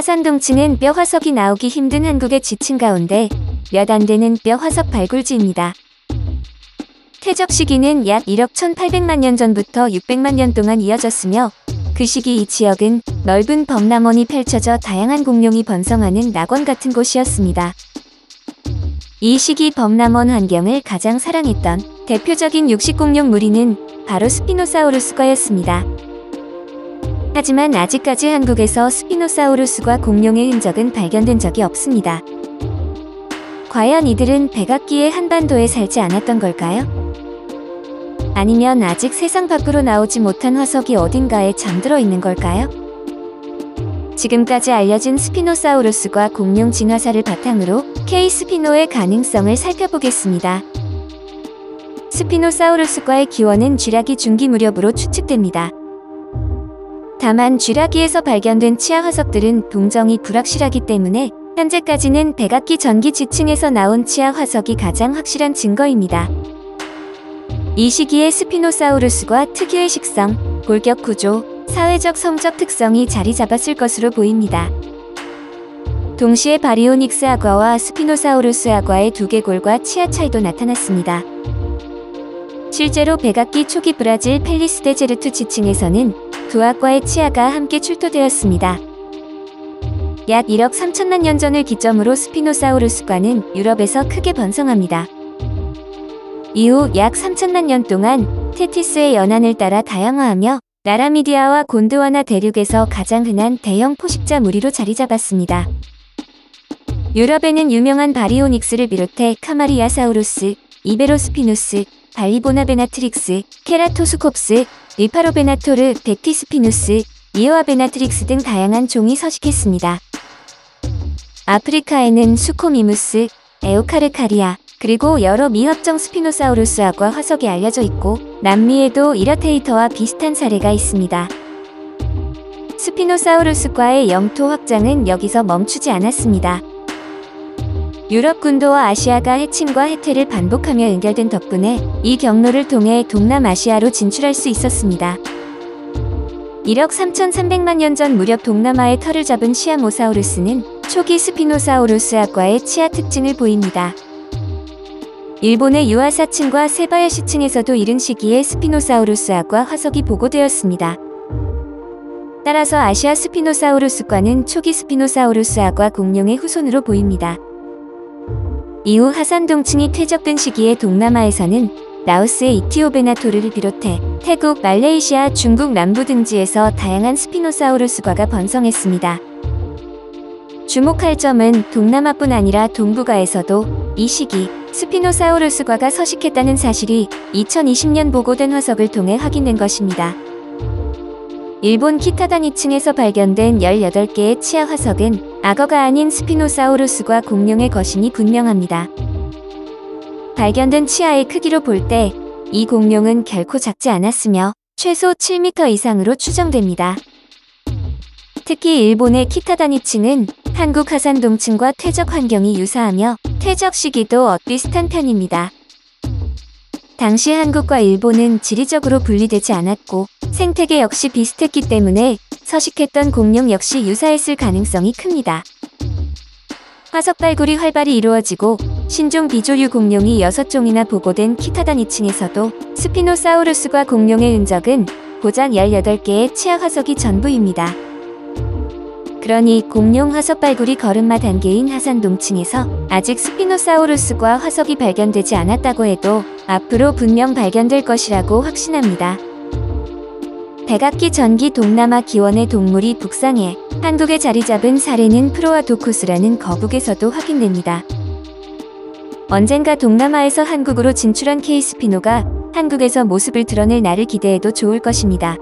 하산동층은 뼈 화석이 나오기 힘든 한국의 지층 가운데 몇 안 되는 뼈 화석 발굴지입니다. 퇴적 시기는 약 1억 1,800만 년 전부터 600만 년 동안 이어졌으며 그 시기 이 지역은 넓은 범람원이 펼쳐져 다양한 공룡이 번성하는 낙원 같은 곳이었습니다. 이 시기 범람원 환경을 가장 사랑했던 대표적인 육식공룡 무리는 바로 스피노사우루스과였습니다. 하지만 아직까지 한국에서 스피노사우루스과 공룡의 흔적은 발견된 적이 없습니다. 과연 이들은 백악기의 한반도에 살지 않았던 걸까요? 아니면 아직 세상 밖으로 나오지 못한 화석이 어딘가에 잠들어 있는 걸까요? 지금까지 알려진 스피노사우루스과 공룡 진화사를 바탕으로 K-스피노의 가능성을 살펴보겠습니다. 스피노사우루스과의 기원은 쥐라기 중기 무렵으로 추측됩니다. 다만 쥐라기에서 발견된 치아 화석들은 동정이 불확실하기 때문에 현재까지는 백악기 전기 지층에서 나온 치아 화석이 가장 확실한 증거입니다. 이 시기에 스피노사우루스과 특유의 식성, 골격 구조, 사회적 성적 특성이 자리 잡았을 것으로 보입니다. 동시에 바리오닉스 악어와 스피노사우루스 악어의 두개골과 치아 차이도 나타났습니다. 실제로 백악기 초기 브라질 펠리스 데제르투 지층에서는 두 악과의 치아가 함께 출토되었습니다. 약 1억 3천만 년 전을 기점으로 스피노사우루스과는 유럽에서 크게 번성합니다. 이후 약 3천만 년 동안 테티스의 연안을 따라 다양화하며 나라미디아와 곤드와나 대륙에서 가장 흔한 대형 포식자 무리로 자리 잡았습니다. 유럽에는 유명한 바리오닉스를 비롯해 카마리아사우루스, 이베로스피누스, 발리보나베나트릭스, 케라토스콥스, 리파로베나토르, 벡티스피누스, 이오아베나트릭스 등 다양한 종이 서식했습니다. 아프리카에는 수코미무스, 에오카르카리아, 그리고 여러 미합종 스피노사우루스과 화석이 알려져 있고 남미에도 이라테이터와 비슷한 사례가 있습니다. 스피노사우루스과의 영토 확장은 여기서 멈추지 않았습니다. 유럽 군도와 아시아가 해친과 해태를 반복하며 연결된 덕분에 이 경로를 통해 동남아시아로 진출할 수 있었습니다. 1억 3,300만 년 전 무렵 동남아의 털을 잡은 시아모사우루스는 초기 스피노사우루스과의 치아 특징을 보입니다. 일본의 유아사층과 세바야시층에서도 이른 시기에 스피노사우루스과 화석이 보고되었습니다. 따라서 아시아 스피노사우루스과는 초기 스피노사우루스과 공룡의 후손으로 보입니다. 이후 하산동층이 퇴적된 시기에 동남아에서는 라오스의 이티오베나토르를 비롯해 태국, 말레이시아, 중국 남부 등지에서 다양한 스피노사우루스과가 번성했습니다. 주목할 점은 동남아뿐 아니라 동북아에서도 이 시기 스피노사우루스과가 서식했다는 사실이 2020년 보고된 화석을 통해 확인된 것입니다. 일본 키타다니층에서 발견된 18개의 치아 화석은 악어가 아닌 스피노사우루스과 공룡의 것임이 분명합니다. 발견된 치아의 크기로 볼 때 이 공룡은 결코 작지 않았으며 최소 7m 이상으로 추정됩니다. 특히 일본의 키타다니층은 한국 하산동층과 퇴적 환경이 유사하며 퇴적 시기도 엇비슷한 편입니다. 당시 한국과 일본은 지리적으로 분리되지 않았고 생태계 역시 비슷했기 때문에 서식했던 공룡 역시 유사했을 가능성이 큽니다. 화석 발굴이 활발히 이루어지고 신종 비조류 공룡이 6종이나 보고된 키타다니층에서도 스피노사우루스과 공룡의 흔적은 고작 18개의 치아 화석이 전부입니다. 그러니 공룡 화석 발굴이 걸음마 단계인 하산동층에서 아직 스피노사우루스과 화석이 발견되지 않았다고 해도 앞으로 분명 발견될 것이라고 확신합니다. 백악기 전기 동남아 기원의 동물이 북상해 한국에 자리 잡은 사례는 프로아도쿠스라는 거북에서도 확인됩니다. 언젠가 동남아에서 한국으로 진출한 K-스피노가 한국에서 모습을 드러낼 날을 기대해도 좋을 것입니다.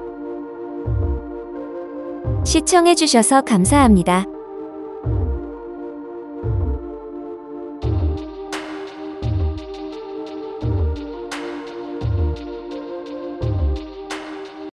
시청해주셔서 감사합니다.